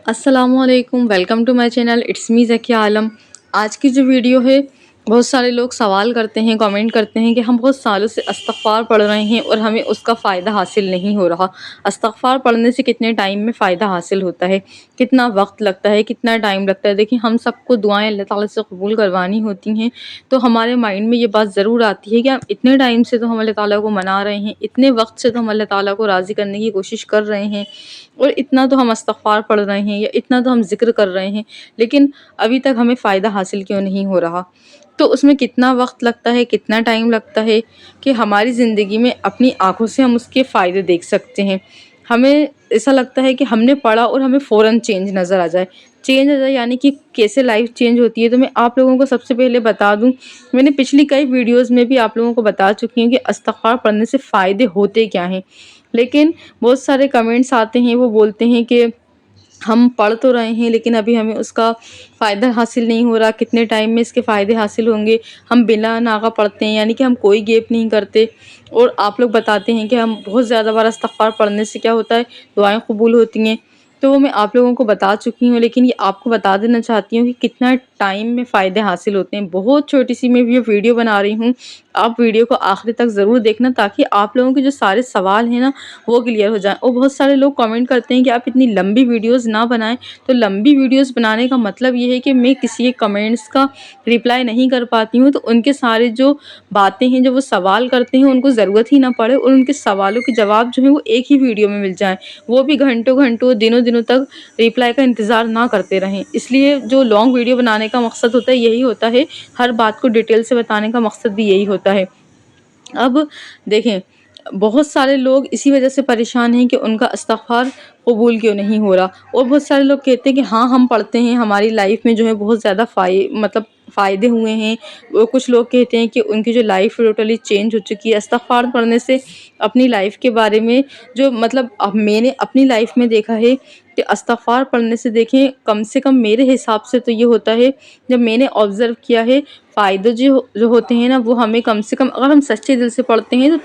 السلام علیکم، welcome to my channel, it's me Zakia Alam. آج کی جو ویڈیو ہے، بہت سارے لوگ سوال کرتے ہیں، کامنٹ کرتے ہیں کہ ہم بہت سالوں سے استغفار پڑھ رہے ہیں اور ہمیں اس کا فائدہ حاصل نہیں ہو رہا۔ استغفار پڑھنے سے کتنے ٹائم میں فائدہ حاصل ہوتا ہے، کتنا وقت لگتا ہے، کتنا ٹائم لگتا ہے؟ دیکھیں، ہم سب کو دعائیں اللہ تعالیٰ سے قبول کروانی ہوتی ہیں، تو ہمارے مائنڈ میں یہ بات ضرور آتی ہے کہ ہم اتنے ٹائم سے تو ہم اللہ تعالیٰ کو منا رہے ہیں، اتنے وقت سے تو ہم اللہ تعالیٰ کو راضی کرنے کی کوشش کر رہے ہیں، اور اتنا تو ہم استغفار پڑھ رہے ہیں یا اتنا تو ہم ذکر کر رہے ہیں، لیکن ابھی تک ہمیں فائدہ حاصل کیوں نہیں ہو رہا؟ تو اس میں کتنا وقت لگتا ہے، کتنا ٹائم لگتا ہے کہ ہماری زندگی میں اپنی آنکھوں سے ہم اس کے فائدے دیکھ سکتے ہیں۔ ہمیں ایسا لگتا ہے کہ ہم نے پڑھا اور ہمیں فوراً چینج نظر آ جائے۔ چینج آ جائے یعنی کہ کیسے لائف چینج ہوتی ہے، تو میں آپ لوگوں کو سب سے پہلے بتا دوں، میں نے پچھلی کئی ویڈیوز میں بھی آپ لوگوں کو بتا چکی ہوں کہ استغفار پڑھنے سے فائدے ہوتے کیا ہیں، لیکن بہت سارے کمنٹس آتے ہیں، وہ بولتے ہیں کہ ہم پڑھ تو رہے ہیں لیکن ابھی ہمیں اس کا فائدہ حاصل نہیں ہو رہا، کتنے ٹائم میں اس کے فائدے حاصل ہوں گے؟ ہم بلا ناغہ پڑھتے ہیں، یعنی کہ ہم کوئی گیپ نہیں کرتے، اور آپ لوگ بتاتے ہیں کہ ہم بہت زیادہ بار استغفار پڑھنے سے کیا ہوتا ہے، دعائیں قبول ہوتی ہیں۔ تو وہ میں آپ لوگوں کو بتا چکی ہوں، لیکن یہ آپ کو بتا دینا چاہتی ہوں کہ کتنا ٹائم میں فائدے حاصل ہوتے ہیں۔ بہت چھوٹی سی میں یہ ویڈیو بنا رہی ہوں، آپ ویڈیو کو آخری تک ضرور دیکھنا تاکہ آپ لوگوں کے جو سارے سوال ہیں نا وہ کلیئر ہو جائیں۔ اور بہت سارے لوگ کامنٹ کرتے ہیں کہ آپ اتنی لمبی ویڈیوز نہ بنائیں، تو لمبی ویڈیوز بنانے کا مطلب یہ ہے کہ میں کسی ایک کمنٹس کا ریپلائی نہیں کر پاتی ہوں، تو ان کے سارے جو باتیں ہیں، جو وہ سوال کرتے ہیں، ان کو ضرورت ہی نہ پڑے اور ان کے سوالوں کے جواب جو ہیں وہ ایک ہی ویڈیو میں مل جائیں، وہ بھی گھنٹوں گھنٹوں، دنوں دنوں تک ریپلائی کا انتظار نہ کرتے رہیں۔ اس لیے جو لانگ ویڈیو بنانے کا مقصد ہوتا ہے یہی ہوتا ہے، ہر بات کو ڈیٹیل سے بتانے کا مقصد بھی یہی ہوتا ہے۔ اب دیکھیں، بہت سارے لوگ اسی وجہ سے پریشان ہیں کہ ان کا استغفار قبول کیوں نہیں ہو رہا، اور بہت سارے لوگ کہتے ہیں کہ ہاں ہم پڑھتے ہیں، ہماری لائف میں جو ہے بہت زیادہ فائدے ہوئے ہیں، اور کچھ لوگ کہتے ہیں کہ ان کی جو لائف ٹوٹلی چینج ہو چکی ہے استغفار پڑھنے سے۔ اپنی لائف کے بارے میں جو اب میں نے اپنی لائف میں دیکھا ہے کہ استغفار پڑھنے سے، دیکھیں، کم سے کم میرے حساب سے تو یہ ہوتا ہے، جب میں نے آبزرو کیا ہے، فائدے جو ہوتے ہیں نا، وہ ہمیں کم سے کم اگر ہم سچے دل سے پڑھتے ہیں تو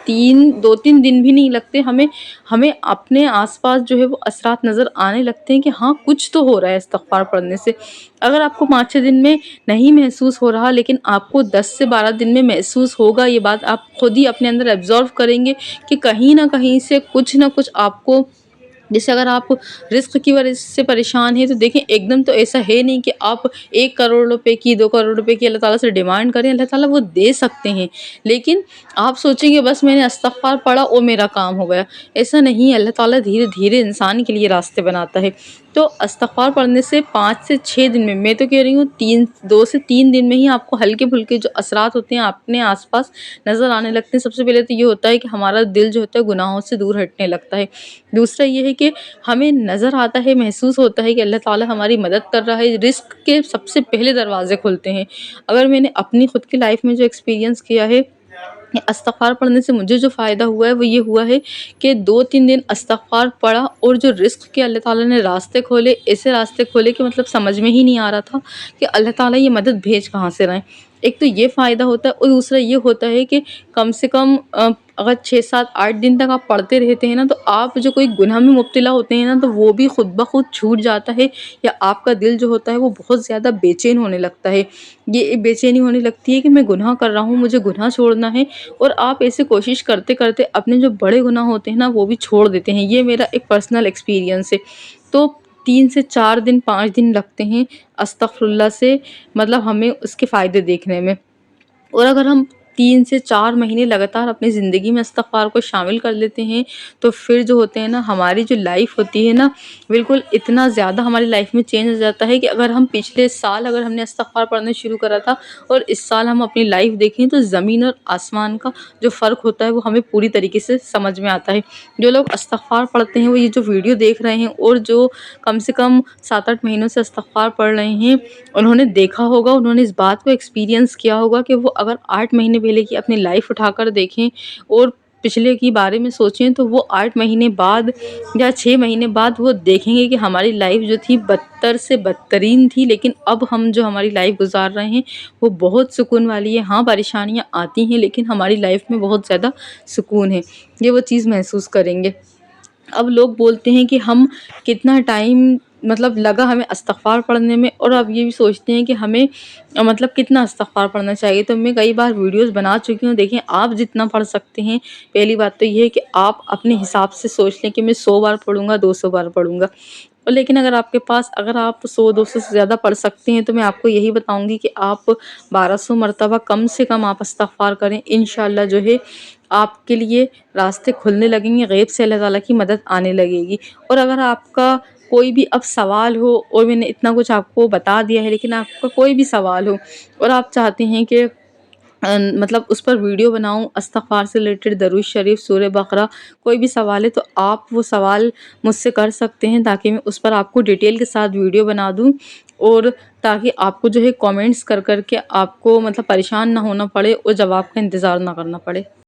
2-3 دن بھی نہیں لگتے، ہمیں اپنے آس پاس جو ہے وہ اثرات نظر آنے لگتے ہیں کہ ہاں کچھ تو ہو رہا ہے استغفار پڑھنے سے۔ اگر آپ کو 5-6 دن میں نہیں محسوس ہو رہا، لیکن آپ کو 10 سے 12 دن میں محسوس ہوگا، یہ بات آپ خود ہی اپنے اندر ایبزارو کریں گے کہ کہیں نہ کہیں سے کچھ نہ کچھ آپ کو، جیسے اگر آپ رزق کی وجہ سے پریشان ہیں، تو دیکھیں ایک دم تو ایسا ہے نہیں کہ آپ 1 کروڑ روپے کی، 2 کروڑ روپے کی اللہ تعالیٰ سے ڈیمانڈ کریں، اللہ تعالیٰ وہ دے سکتے ہیں، لیکن آپ سوچیں گے بس میں نے استغفار پڑھا اور میرا کام ہو گیا۔ ایسا نہیں ہے، اللہ تعالیٰ دھیرے دھیرے انسان کے لیے راستے بناتا ہے۔ تو استغفار پڑھنے سے 5 سے 6 دن میں تو کہہ رہی ہوں 2 سے 3 دن میں ہی آپ کو ہلکے پھلکے جو اثرات ہوتے ہیں اپنے آس پاس نظر آنے لگتے ہیں۔ سب سے پہلے تو یہ ہوتا ہے کہ ہمارا دل جو ہوتا ہے گناہوں سے دور ہٹنے لگتا ہے۔ دوسرا یہ ہے کہ ہمیں نظر آتا ہے، محسوس ہوتا ہے کہ اللہ تعالیٰ ہماری مدد کر رہا ہے، رزق کے سب سے پہلے دروازے کھلتے ہیں۔ اگر میں نے اپنی خود کی لائف میں جو ایکسپیرینس کیا ہے، استغفار پڑھنے سے مجھے جو فائدہ ہوا ہے وہ یہ ہوا ہے کہ 2-3 دن استغفار پڑھا، اور جو رزق کے اللہ تعالیٰ نے راستے کھولے، ایسے راستے کھولے کہ مطلب سمجھ میں ہی نہیں آ رہا تھا کہ اللہ تعالیٰ یہ مدد بھیج کہاں سے رہے ہیں۔ ایک تو یہ فائدہ ہوتا ہے، اور دوسرا یہ ہوتا ہے کہ کم سے کم اگر 6-7-8 دن تک آپ پڑھتے رہتے ہیں نا، تو آپ جو کوئی گناہ میں مبتلا ہوتے ہیں نا، تو وہ بھی خود بخود چھوٹ جاتا ہے، یا آپ کا دل جو ہوتا ہے وہ بہت زیادہ بے چین ہونے لگتا ہے۔ یہ بے چینی ہونے لگتی ہے کہ میں گناہ کر رہا ہوں، مجھے گناہ چھوڑنا ہے، اور آپ ایسے کوشش کرتے کرتے اپنے جو بڑے گناہ ہوتے ہیں نا وہ بھی چھوڑ دیتے ہیں۔ یہ میرا ایک پرسنل ایکسپیرینس ہے۔ تو 3 سے 4 دن 5 دن لگتے ہیں استغفر اللہ سے، مطلب ہمیں اس کے فائدے دیکھنے میں۔ اور اگر ہم 3 سے 4 مہینے لگاتار اپنی زندگی میں استغفار کو شامل کر لیتے ہیں، تو پھر جو ہوتے ہیں نا، ہماری جو لائف ہوتی ہے نا، بالکل اتنا زیادہ ہماری لائف میں چینج ہو جاتا ہے کہ اگر ہم پچھلے سال اگر ہم نے استغفار پڑھنا شروع کرا تھا اور اس سال ہم اپنی لائف دیکھیں، تو زمین اور آسمان کا جو فرق ہوتا ہے وہ ہمیں پوری طریقے سے سمجھ میں آتا ہے۔ جو لوگ استغفار پڑھتے ہیں، وہ یہ جو ویڈیو دیکھ رہے ہیں اور جو کم سے کم 7-8 مہینوں سے استغفار پڑھ رہے ہیں، انہوں نے دیکھا ہوگا، انہوں نے اس بات کو ایکسپیرینس کیا ہوگا کہ وہ اگر 8 مہینے پہلے کی اپنی لائف اٹھا کر دیکھیں اور پچھلے کی بارے میں سوچیں، تو وہ 8 مہینے بعد یا 6 مہینے بعد وہ دیکھیں گے کہ ہماری لائف جو تھی بدتر سے بدترین تھی، لیکن اب ہم جو ہماری لائف گزار رہے ہیں وہ بہت سکون والی ہے۔ ہاں پریشانیاں آتی ہیں، لیکن ہماری لائف میں بہت زیادہ سکون ہے، یہ وہ چیز محسوس کریں گے۔ اب لوگ بولتے ہیں کہ ہم کتنا ٹائم مطلب لگا ہمیں استغفار پڑھنے میں، اور اب یہ بھی سوچتے ہیں کہ ہمیں مطلب کتنا استغفار پڑھنا چاہیے۔ تو میں کئی بار ویڈیوز بنا چکی ہوں، دیکھیں آپ جتنا پڑھ سکتے ہیں۔ پہلی بات تو یہ ہے کہ آپ اپنے حساب سے سوچ لیں کہ میں 100 بار پڑھوں گا، 200 بار پڑھوں گا، لیکن اگر آپ کے پاس اگر آپ 100-200 سے زیادہ پڑھ سکتے ہیں تو میں آپ کو یہی بتاؤں گی کہ آپ 1200 مرتبہ کم سے کم آپ استغفار کریں۔ انشاءاللہ جو ہے آپ کے لیے راستے کھلنے لگیں گے، غیب سے اللہ تعالیٰ کی مدد آنے لگے گی۔ اور اگر آپ کا کوئی بھی اب سوال ہو، اور میں نے اتنا کچھ آپ کو بتا دیا ہے، لیکن آپ کا کوئی بھی سوال ہو اور آپ چاہتے ہیں کہ مطلب اس پر ویڈیو بناؤں استغفار سے ریلیٹڈ، درود شریف، سورہ بقرہ، کوئی بھی سوال ہے تو آپ وہ سوال مجھ سے کر سکتے ہیں، تاکہ میں اس پر آپ کو ڈیٹیل کے ساتھ ویڈیو بنا دوں، اور تاکہ آپ کو جو ہے کامنٹس کر کے آپ کو مطلب پریشان نہ ہونا پڑے اور جواب کا انتظار نہ کرنا پڑے۔